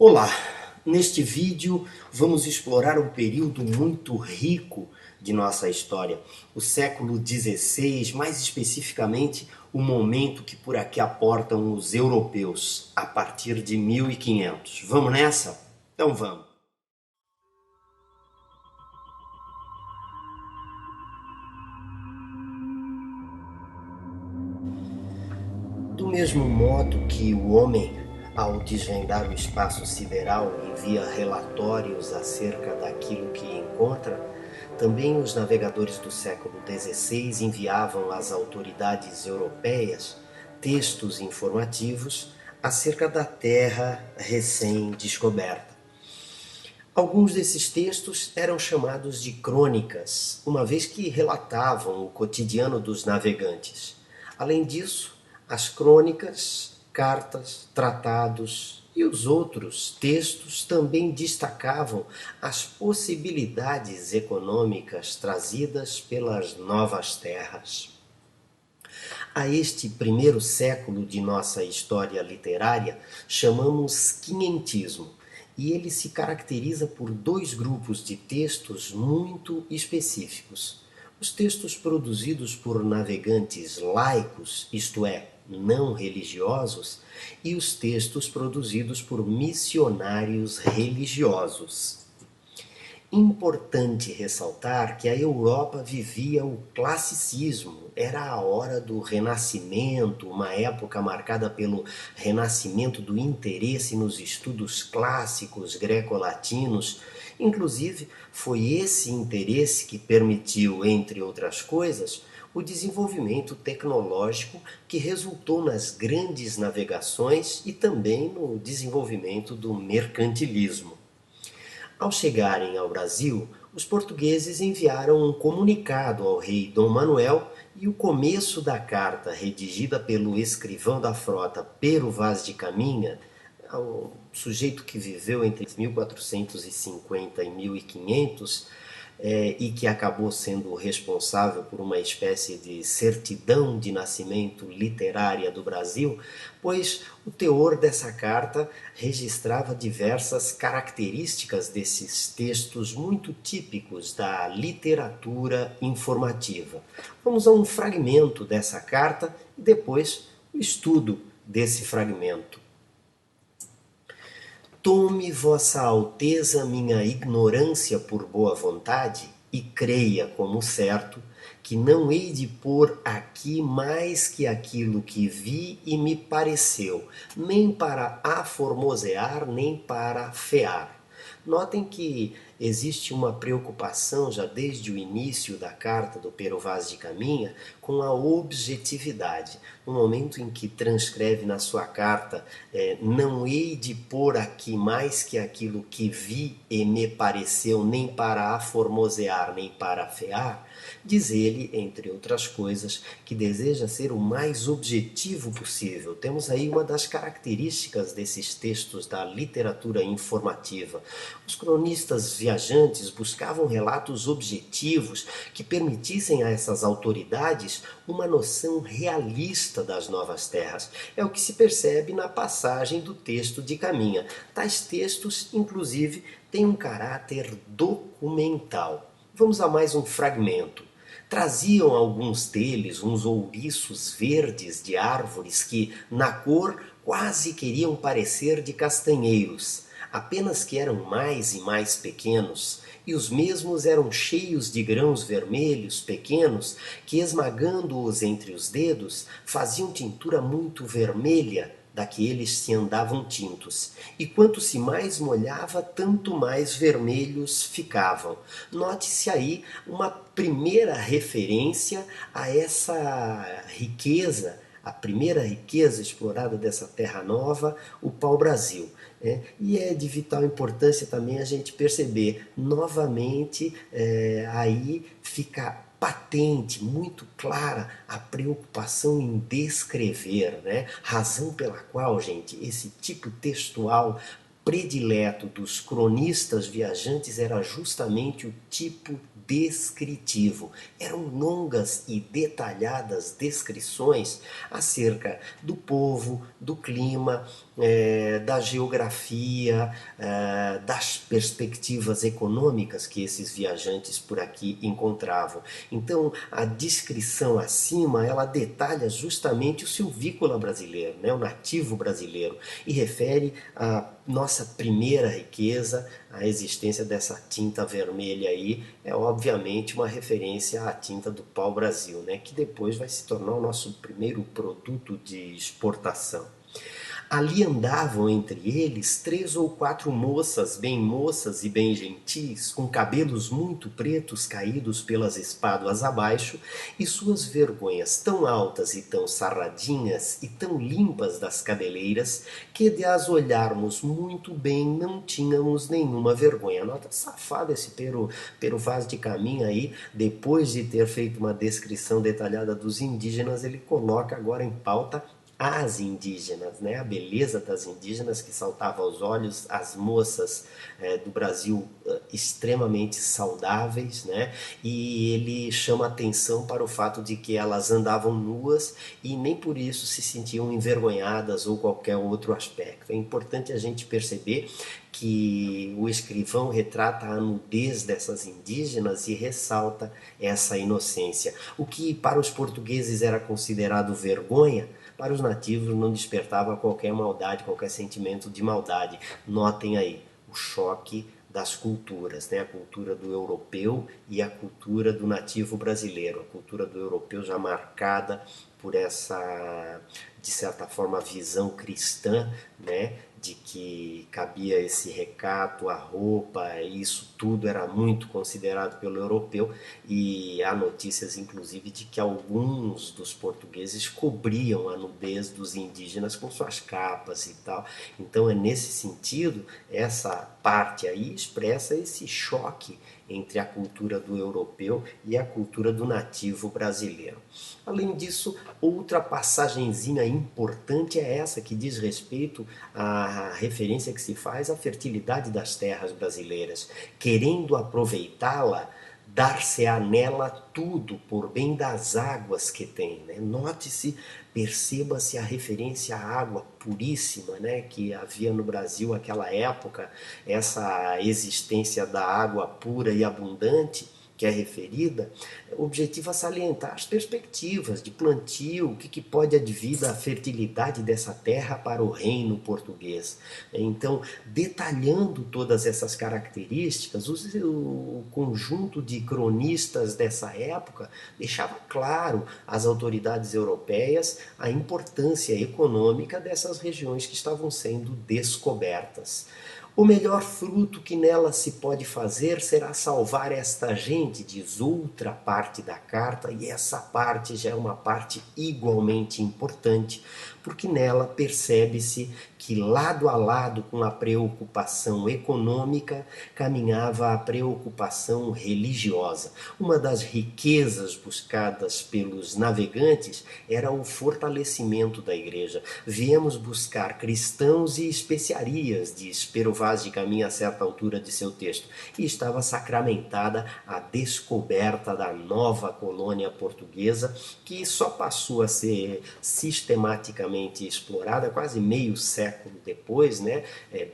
Olá! Neste vídeo vamos explorar um período muito rico de nossa história, o século XVI, mais especificamente o momento que por aqui aportam os europeus, a partir de 1500. Vamos nessa? Então vamos! Do mesmo modo que o homem, ao desvendar o espaço sideral, envia relatórios acerca daquilo que encontra, também os navegadores do século XVI enviavam às autoridades europeias textos informativos acerca da terra recém-descoberta. Alguns desses textos eram chamados de crônicas, uma vez que relatavam o cotidiano dos navegantes. Além disso, as crônicas, cartas, tratados e os outros textos também destacavam as possibilidades econômicas trazidas pelas novas terras. A este primeiro século de nossa história literária chamamos quinhentismo, e ele se caracteriza por dois grupos de textos muito específicos. Os textos produzidos por navegantes laicos, isto é, não religiosos, e os textos produzidos por missionários religiosos. Importante ressaltar que a Europa vivia o classicismo, era a hora do Renascimento, uma época marcada pelo renascimento do interesse nos estudos clássicos greco-latinos. Inclusive, foi esse interesse que permitiu, entre outras coisas, o desenvolvimento tecnológico que resultou nas grandes navegações e também no desenvolvimento do mercantilismo. Ao chegarem ao Brasil, os portugueses enviaram um comunicado ao rei Dom Manuel e o começo da carta, redigida pelo escrivão da frota Pero Vaz de Caminha, um sujeito que viveu entre 1450 e 1500, e que acabou sendo responsável por uma espécie de certidão de nascimento literária do Brasil, pois o teor dessa carta registrava diversas características desses textos muito típicos da literatura informativa. Vamos a um fragmento dessa carta e depois o estudo desse fragmento. Tome vossa alteza minha ignorância por boa vontade e creia como certo que não hei de pôr aqui mais que aquilo que vi e me pareceu, nem para aformosear, nem para afear. Notem que existe uma preocupação já desde o início da carta do Pero Vaz de Caminha com a objetividade. No momento em que transcreve na sua carta não hei de pôr aqui mais que aquilo que vi e me pareceu, nem para aformosear, nem para afear, diz ele, entre outras coisas, que deseja ser o mais objetivo possível. Temos aí uma das características desses textos da literatura informativa. Os cronistas viajantes buscavam relatos objetivos que permitissem a essas autoridades uma noção realista das novas terras. É o que se percebe na passagem do texto de Caminha. Tais textos, inclusive, têm um caráter documental. Vamos a mais um fragmento. Traziam alguns deles uns ouriços verdes de árvores que, na cor, quase queriam parecer de castanheiros, apenas que eram mais e mais pequenos, e os mesmos eram cheios de grãos vermelhos pequenos que, esmagando-os entre os dedos, faziam tintura muito vermelha da que eles se andavam tintos, e quanto se mais molhava, tanto mais vermelhos ficavam. Note-se aí uma primeira referência a essa riqueza, a primeira riqueza explorada dessa terra nova, o pau-brasil. E é de vital importância também a gente perceber, novamente, aí fica patente, muito clara a preocupação em descrever, né? Razão pela qual, gente, esse tipo textual predileto dos cronistas viajantes era justamente o tipo descritivo. Eram longas e detalhadas descrições acerca do povo, do clima, da geografia, das perspectivas econômicas que esses viajantes por aqui encontravam. Então, a descrição acima, ela detalha justamente o silvícola brasileiro, né, o nativo brasileiro, e refere a nossa primeira riqueza, a existência dessa tinta vermelha aí, é obviamente uma referência à tinta do pau-brasil, né, que depois vai se tornar o nosso primeiro produto de exportação. Ali andavam entre eles 3 ou 4 moças e bem gentis, com cabelos muito pretos caídos pelas espáduas abaixo, e suas vergonhas tão altas e tão sarradinhas e tão limpas das cabeleiras, que de as olharmos muito bem não tínhamos nenhuma vergonha. Nota safado esse Pero Vaz de Caminha aí, depois de ter feito uma descrição detalhada dos indígenas, ele coloca agora em pauta as indígenas, né? A beleza das indígenas que saltava aos olhos, as moças do Brasil extremamente saudáveis, né? E ele chama atenção para o fato de que elas andavam nuas e nem por isso se sentiam envergonhadas ou qualquer outro aspecto. É importante a gente perceber que o escrivão retrata a nudez dessas indígenas e ressalta essa inocência. O que para os portugueses era considerado vergonha, para os nativos não despertava qualquer maldade, qualquer sentimento de maldade. Notem aí o choque das culturas, né? A cultura do europeu e a cultura do nativo brasileiro. A cultura do europeu já marcada por essa, de certa forma, visão cristã, né? De que cabia esse recato, a roupa, isso tudo era muito considerado pelo europeu, e há notícias inclusive de que alguns dos portugueses cobriam a nudez dos indígenas com suas capas e tal. Então é nesse sentido, essa parte aí expressa esse choque entre a cultura do europeu e a cultura do nativo brasileiro. Além disso, outra passagenzinha importante é essa que diz respeito à referência que se faz à fertilidade das terras brasileiras. Querendo aproveitá-la, dar-se-á nela tudo por bem das águas que tem. Né? Note-se, perceba-se a referência à água puríssima, né, que havia no Brasil naquela época, essa existência da água pura e abundante que é referida, objetiva salientar as perspectivas de plantio, o que pode advir da fertilidade dessa terra para o reino português. Então, detalhando todas essas características, o conjunto de cronistas dessa época deixava claro às autoridades europeias a importância econômica dessas regiões que estavam sendo descobertas. O melhor fruto que nela se pode fazer será salvar esta gente, diz outra parte da carta, e essa parte já é uma parte igualmente importante, porque nela percebe-se que lado a lado com a preocupação econômica caminhava a preocupação religiosa. Uma das riquezas buscadas pelos navegantes era o fortalecimento da igreja. Viemos buscar cristãos e especiarias, diz Pero Vaz de Caminha a certa altura de seu texto, e estava sacramentada a descoberta da nova colônia portuguesa, que só passou a ser sistematicamente explorada quase meio século depois, né?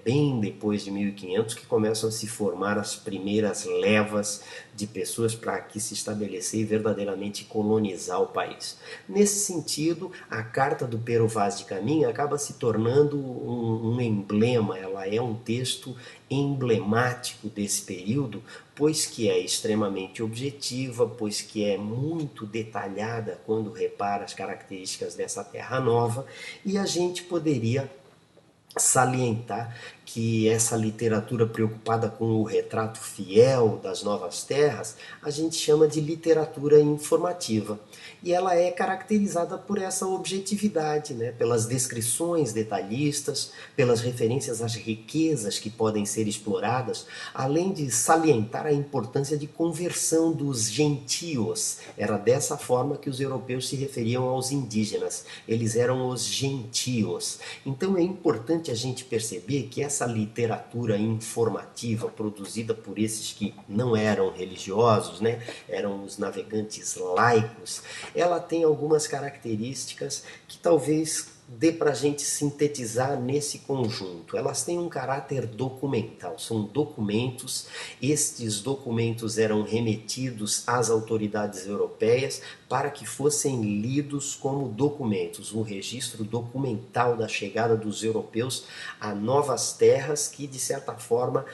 Bem depois de 1500, que começam a se formar as primeiras levas de pessoas para aqui se estabelecer e verdadeiramente colonizar o país. Nesse sentido, a carta do Pero Vaz de Caminha acaba se tornando um emblema, ela é um texto emblemático desse período, pois que é extremamente objetiva, pois que é muito detalhada quando repara as características dessa terra nova, e a gente poderia salientar que essa literatura preocupada com o retrato fiel das novas terras, a gente chama de literatura informativa. E ela é caracterizada por essa objetividade, né? Pelas descrições detalhistas, pelas referências às riquezas que podem ser exploradas, além de salientar a importância de conversão dos gentios. Era dessa forma que os europeus se referiam aos indígenas. Eles eram os gentios. Então é importante a gente perceber que essa essa literatura informativa produzida por esses que não eram religiosos, né? Eram os navegantes laicos, ela tem algumas características que talvez dê para a gente sintetizar nesse conjunto. Elas têm um caráter documental, são documentos. Estes documentos eram remetidos às autoridades europeias para que fossem lidos como documentos, um registro documental da chegada dos europeus a novas terras que, de certa forma,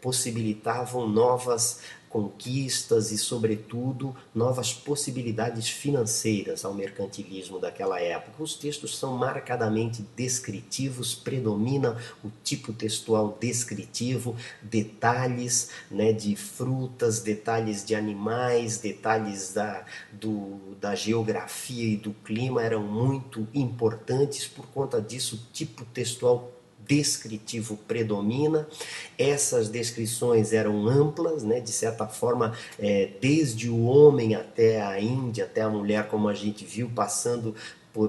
possibilitavam novas conquistas e, sobretudo, novas possibilidades financeiras ao mercantilismo daquela época. Os textos são marcadamente descritivos, predomina o tipo textual descritivo, detalhes, né, de frutas, detalhes de animais, detalhes da geografia e do clima eram muito importantes. Por conta disso, o tipo textual descritivo predomina. Essas descrições eram amplas, né? De certa forma, desde o homem até a Índia, até a mulher, como a gente viu, passando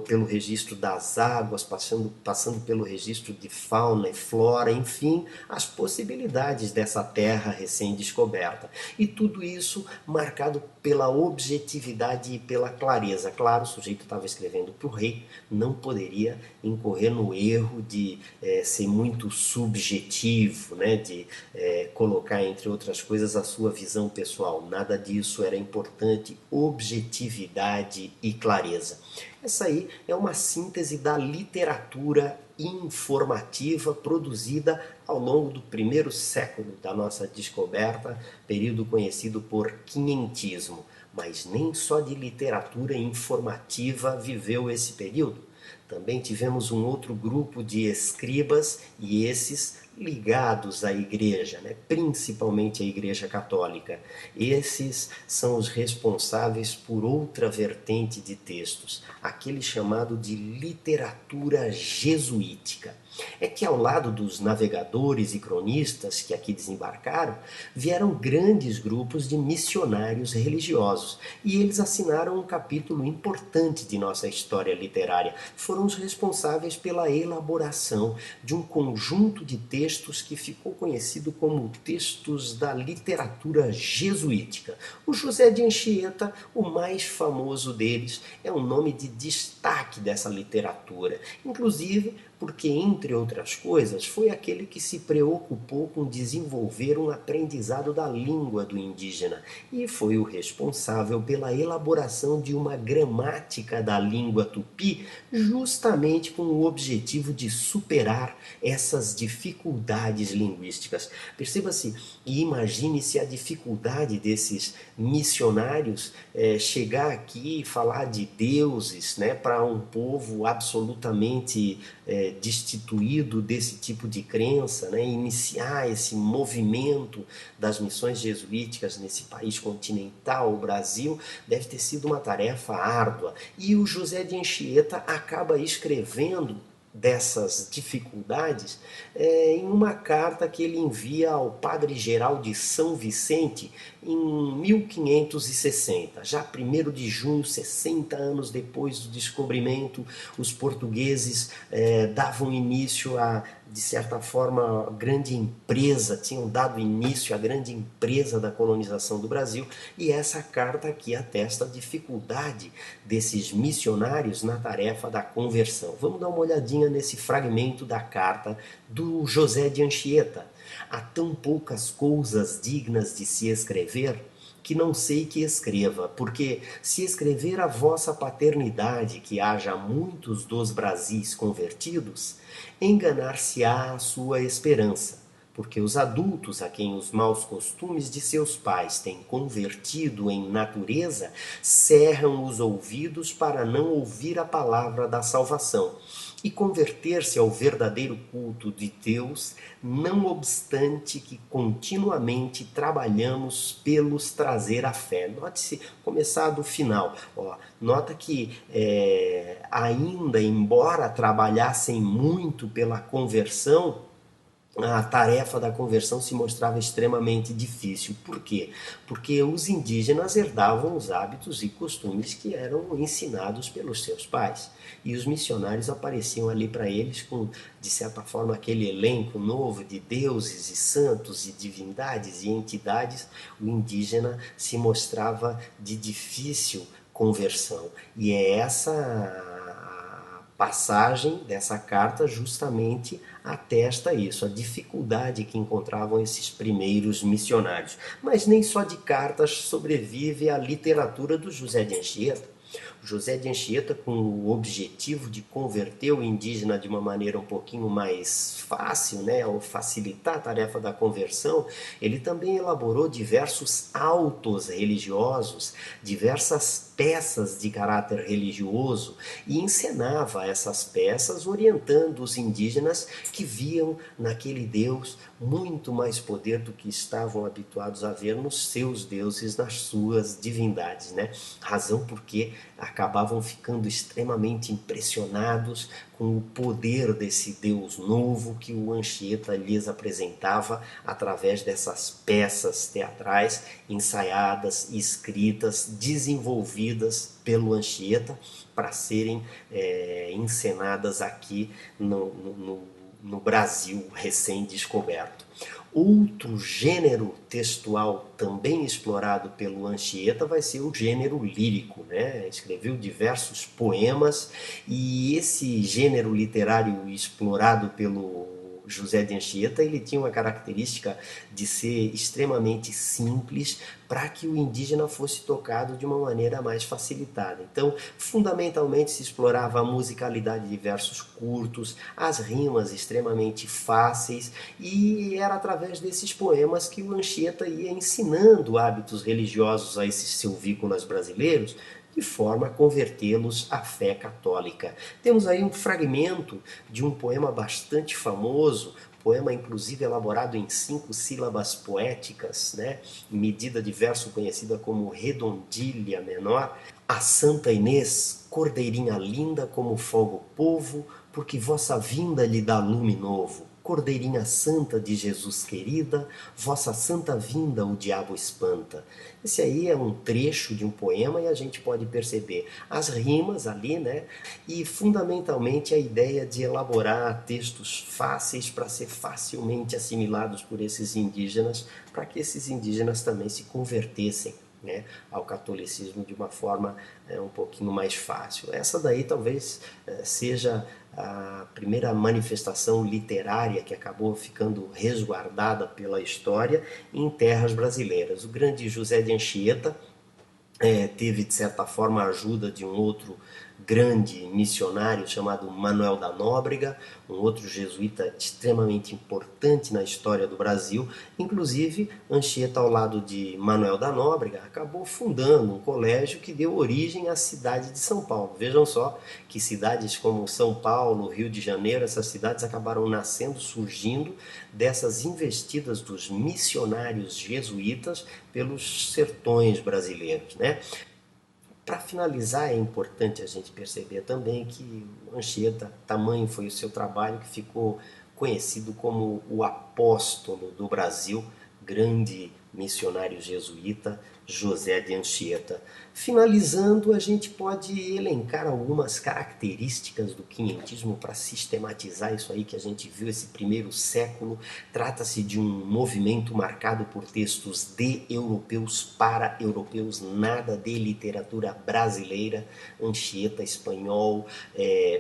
pelo registro das águas, passando pelo registro de fauna e flora, enfim, as possibilidades dessa terra recém-descoberta. E tudo isso marcado pela objetividade e pela clareza. Claro, o sujeito estava escrevendo para o rei, não poderia incorrer no erro de ser muito subjetivo, né? De colocar, entre outras coisas, a sua visão pessoal. Nada disso era importante, objetividade e clareza. Essa aí é uma síntese da literatura informativa produzida ao longo do primeiro século da nossa descoberta, período conhecido por quinhentismo. Mas nem só de literatura informativa viveu esse período. Também tivemos um outro grupo de escribas, e esses ligados à igreja, né? Principalmente à igreja católica. Esses são os responsáveis por outra vertente de textos, aquele chamado de literatura jesuítica. É que ao lado dos navegadores e cronistas que aqui desembarcaram, vieram grandes grupos de missionários religiosos, e eles assinaram um capítulo importante de nossa história literária. Foram os responsáveis pela elaboração de um conjunto de textos que ficou conhecido como textos da literatura jesuítica. O José de Anchieta, o mais famoso deles, é um nome de destaque dessa literatura, inclusive porque, entre outras coisas, foi aquele que se preocupou com desenvolver um aprendizado da língua do indígena e foi o responsável pela elaboração de uma gramática da língua tupi, justamente com o objetivo de superar essas dificuldades linguísticas. Perceba-se e imagine-se a dificuldade desses missionários chegar aqui e falar de deuses, né, para um povo absolutamente destituído desse tipo de crença, né, iniciar esse movimento das missões jesuíticas nesse país continental, o Brasil, deve ter sido uma tarefa árdua. E o José de Anchieta acaba escrevendo dessas dificuldades em uma carta que ele envia ao padre-geral de São Vicente em 1560, já 1º de junho, 60 anos depois do descobrimento. Os portugueses davam início a, de certa forma, grande empresa, tinham dado início à grande empresa da colonização do Brasil, e essa carta aqui atesta a dificuldade desses missionários na tarefa da conversão. Vamos dar uma olhadinha nesse fragmento da carta do José de Anchieta. Há tão poucas coisas dignas de se escrever que não sei que escreva, porque se escrever a vossa paternidade, que haja muitos dos Brasis convertidos, enganar-se-á a sua esperança, porque os adultos a quem os maus costumes de seus pais têm convertido em natureza, cerram os ouvidos para não ouvir a palavra da salvação, e converter-se ao verdadeiro culto de Deus, não obstante que continuamente trabalhamos pelos trazer a fé. Note-se, começar do final. Nota que ainda, embora trabalhassem muito pela conversão, a tarefa da conversão se mostrava extremamente difícil. Por quê? Porque os indígenas herdavam os hábitos e costumes que eram ensinados pelos seus pais. E os missionários apareciam ali para eles com, de certa forma, aquele elenco novo de deuses e santos e divindades e entidades. O indígena se mostrava de difícil conversão. E é essa passagem dessa carta justamente atesta isso, a dificuldade que encontravam esses primeiros missionários. Mas nem só de cartas sobrevive a literatura do José de Anchieta. José de Anchieta, com o objetivo de converter o indígena de uma maneira um pouquinho mais fácil, né, ou facilitar a tarefa da conversão, ele também elaborou diversos autos religiosos, diversas peças de caráter religioso e encenava essas peças orientando os indígenas que viam naquele Deus muito mais poder do que estavam habituados a ver nos seus deuses, nas suas divindades, né? Razão porque acabavam ficando extremamente impressionados com o poder desse Deus novo que o Anchieta lhes apresentava através dessas peças teatrais ensaiadas, escritas, desenvolvidas pelo Anchieta para serem encenadas aqui no Brasil recém-descoberto. Outro gênero textual também explorado pelo Anchieta vai ser o gênero lírico, né? Escreveu diversos poemas e esse gênero literário explorado pelo José de Anchieta, ele tinha uma característica de ser extremamente simples para que o indígena fosse tocado de uma maneira mais facilitada. Então, fundamentalmente se explorava a musicalidade de versos curtos, as rimas extremamente fáceis, e era através desses poemas que o Anchieta ia ensinando hábitos religiosos a esses silvícolas brasileiros, de forma a convertê-los à fé católica. Temos aí um fragmento de um poema bastante famoso, poema inclusive elaborado em 5 sílabas poéticas, né? Medida de verso conhecida como redondilha menor. A Santa Inês, cordeirinha linda como folga o povo, porque vossa vinda lhe dá lume novo. Cordeirinha santa de Jesus querida, vossa santa vinda o diabo espanta. Esse aí é um trecho de um poema e a gente pode perceber as rimas ali, né? E fundamentalmente a ideia de elaborar textos fáceis para ser facilmente assimilados por esses indígenas, para que esses indígenas também se convertessem, né, ao catolicismo de uma forma um pouquinho mais fácil. Essa daí talvez seja a primeira manifestação literária que acabou ficando resguardada pela história em terras brasileiras. O grande José de Anchieta teve, de certa forma, a ajuda de um outro grande missionário chamado Manuel da Nóbrega, um outro jesuíta extremamente importante na história do Brasil. Inclusive, Anchieta, ao lado de Manuel da Nóbrega, acabou fundando um colégio que deu origem à cidade de São Paulo. Vejam só que cidades como São Paulo, Rio de Janeiro, essas cidades acabaram nascendo, surgindo dessas investidas dos missionários jesuítas pelos sertões brasileiros, né? Para finalizar, é importante a gente perceber também que o Anchieta, tamanho foi o seu trabalho, que ficou conhecido como o apóstolo do Brasil, grande missionário jesuíta José de Anchieta. Finalizando, a gente pode elencar algumas características do quinhentismo para sistematizar isso aí que a gente viu esse primeiro século. Trata-se de um movimento marcado por textos de europeus para europeus, nada de literatura brasileira. Anchieta, espanhol,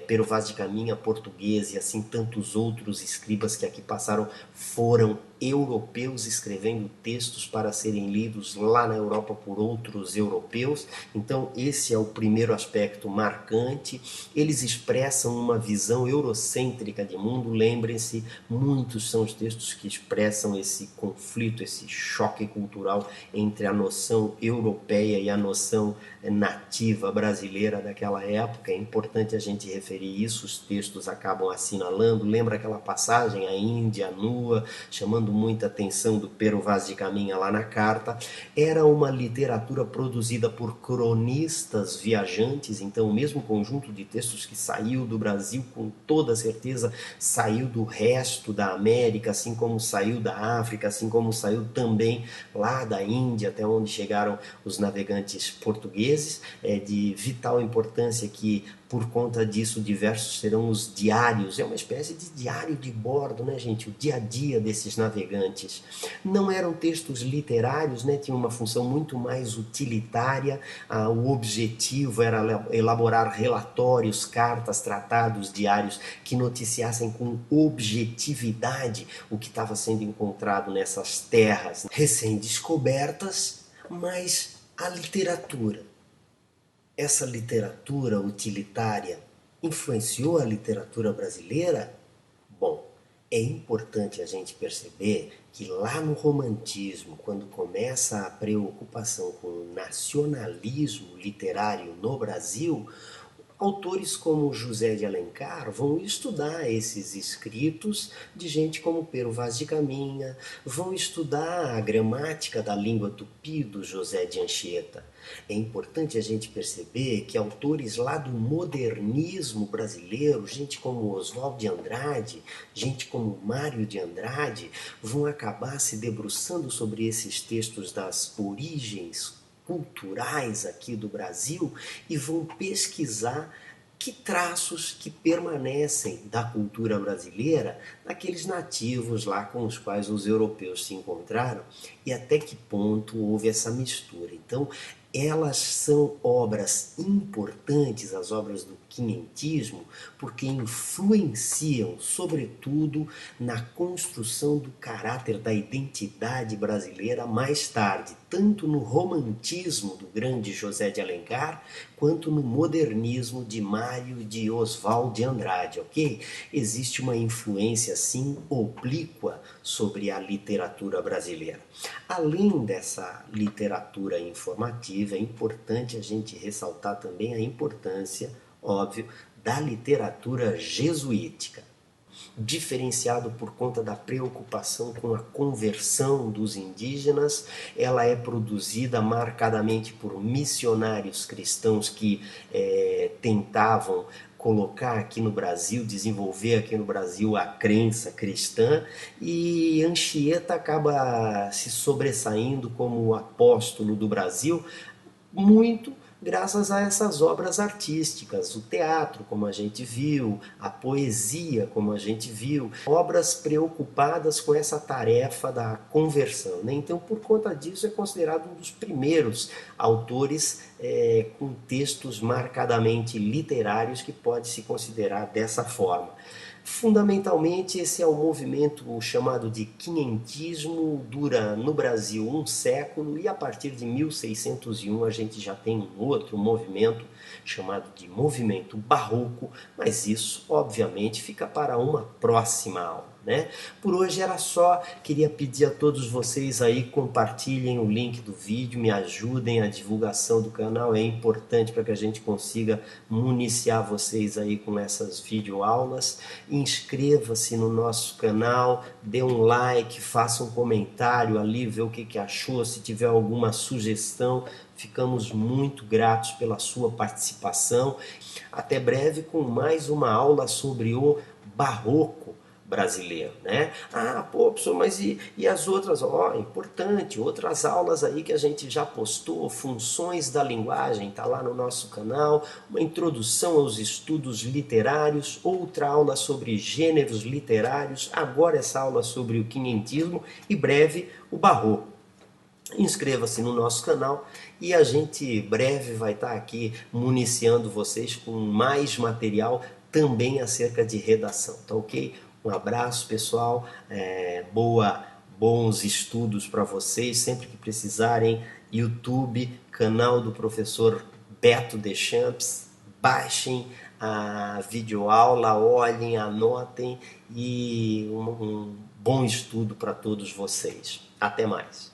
Pero Vaz de Caminha, português e assim tantos outros escribas que aqui passaram foram europeus escrevendo textos para serem lidos lá na Europa por outros europeus. Então esse é o primeiro aspecto marcante. Eles expressam uma visão eurocêntrica de mundo. Lembrem-se, muitos são os textos que expressam esse conflito, esse choque cultural entre a noção europeia e a noção nativa brasileira daquela época. É importante a gente referir isso, os textos acabam assinalando. Lembra aquela passagem, a Índia nua, chamando muita atenção do Pero Vaz de Caminha lá na carta. Era uma uma literatura produzida por cronistas viajantes, então o mesmo conjunto de textos que saiu do Brasil, com toda certeza saiu do resto da América, assim como saiu da África, assim como saiu também lá da Índia, até onde chegaram os navegantes portugueses. É de vital importância que, por conta disso, diversos serão os diários. É uma espécie de diário de bordo, né, gente? O dia a dia desses navegantes. Não eram textos literários, né? Tinham uma função muito mais utilitária. O objetivo era elaborar relatórios, cartas, tratados, diários que noticiassem com objetividade o que estava sendo encontrado nessas terras recém-descobertas, mas a literatura. Essa literatura utilitária influenciou a literatura brasileira? Bom, é importante a gente perceber que lá no romantismo, quando começa a preocupação com o nacionalismo literário no Brasil, autores como José de Alencar vão estudar esses escritos de gente como Pero Vaz de Caminha, vão estudar a gramática da língua tupi do José de Anchieta. É importante a gente perceber que autores lá do modernismo brasileiro, gente como Oswald de Andrade, gente como Mário de Andrade, vão acabar se debruçando sobre esses textos das origens culturais aqui do Brasil e vão pesquisar que traços que permanecem da cultura brasileira naqueles nativos lá com os quais os europeus se encontraram e até que ponto houve essa mistura. Então, elas são obras importantes, as obras do quinhentismo, porque influenciam, sobretudo, na construção do caráter da identidade brasileira mais tarde, tanto no romantismo do grande José de Alencar, quanto no modernismo de Mário de Oswald de Andrade, ok? Existe uma influência, sim, oblíqua sobre a literatura brasileira. Além dessa literatura informativa, é importante a gente ressaltar também a importância, óbvio, da literatura jesuítica, diferenciado por conta da preocupação com a conversão dos indígenas. Ela é produzida marcadamente por missionários cristãos que tentavam colocar aqui no Brasil, desenvolver aqui no Brasil a crença cristã, e Anchieta acaba se sobressaindo como o apóstolo do Brasil, muito graças a essas obras artísticas, o teatro, como a gente viu, a poesia, como a gente viu, obras preocupadas com essa tarefa da conversão, né? Então, por conta disso, é considerado um dos primeiros autores com textos marcadamente literários que pode se considerar dessa forma. Fundamentalmente, esse é o movimento chamado de quinhentismo, dura no Brasil um século e a partir de 1601 a gente já tem um outro movimento chamado de movimento barroco, mas isso obviamente fica para uma próxima aula, né? Por hoje era só, queria pedir a todos vocês aí, compartilhem o link do vídeo, me ajudem a divulgação do canal, é importante para que a gente consiga municiar vocês aí com essas videoaulas. Inscreva-se no nosso canal, dê um like, faça um comentário ali, vê o que achou, se tiver alguma sugestão, ficamos muito gratos pela sua participação. Até breve com mais uma aula sobre o barroco brasileiro, né? Pô, professor, mas e as outras? Importante, outras aulas aí que a gente já postou, funções da linguagem, tá lá no nosso canal, uma introdução aos estudos literários, outra aula sobre gêneros literários, agora essa aula sobre o quinhentismo e breve o barroco. Inscreva-se no nosso canal e a gente breve vai estar aqui municiando vocês com mais material também acerca de redação, tá ok? Um abraço, pessoal, bons estudos para vocês, sempre que precisarem, YouTube, canal do professor Beto Deschamps, baixem a videoaula, olhem, anotem e um bom estudo para todos vocês. Até mais!